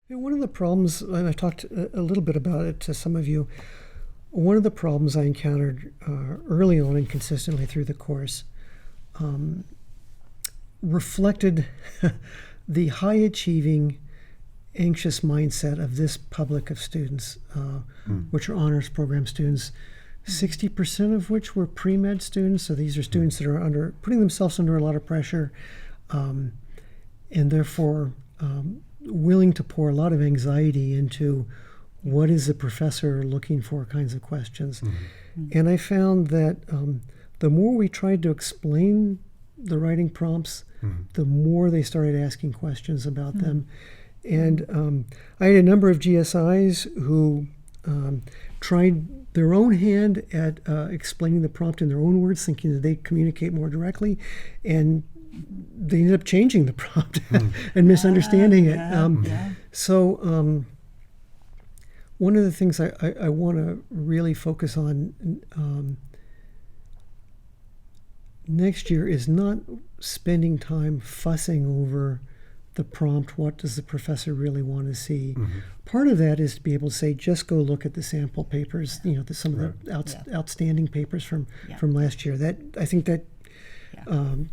One of the problems, and I talked a little bit about it to some of you, one of the problems I encountered early on and consistently through the course reflected the high-achieving, anxious mindset of this public of students, which are honors program students, 60% of which were pre-med students. So these are students that are putting themselves under a lot of pressure, and therefore willing to pour a lot of anxiety into what is the professor looking for kinds of questions. And I found that the more we tried to explain the writing prompts, the more they started asking questions about them. And I had a number of GSIs who tried their own hand at explaining the prompt in their own words, thinking that they communicate more directly, and they ended up changing the prompt and misunderstanding it. So one of the things I want to really focus on next year is not spending time fussing over the prompt. What does the professor really want to see? Part of that is to be able to say, just go look at the sample papers, some of the outstanding papers from last year. That I think that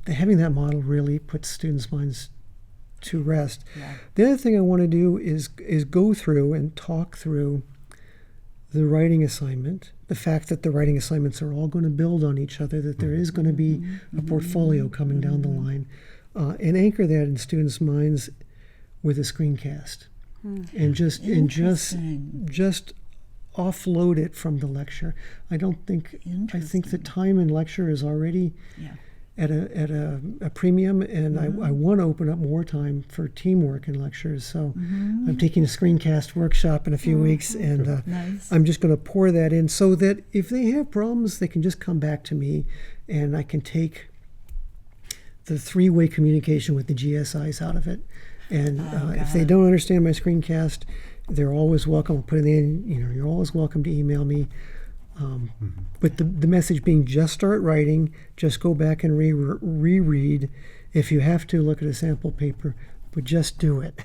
having that model really puts students' minds to rest. The other thing I want to do is go through and talk through the writing assignment, the fact that the writing assignments are all going to build on each other, that there is going to be a portfolio coming down the line, and anchor that in students' minds with a screencast, and just offload it from the lecture. I think the time in lecture is already at a premium, and I want to open up more time for teamwork in lectures. So I'm taking a screencast workshop in a few weeks, and I'm just going to pour that in so that if they have problems, they can just come back to me, and I can take the three-way communication with the GSIs out of it. And if they don't understand my screencast, they're always welcome. I'll put it in. You're always welcome to email me. But the message being, just start writing, just go back and reread. If you have to, look at a sample paper, but just do it.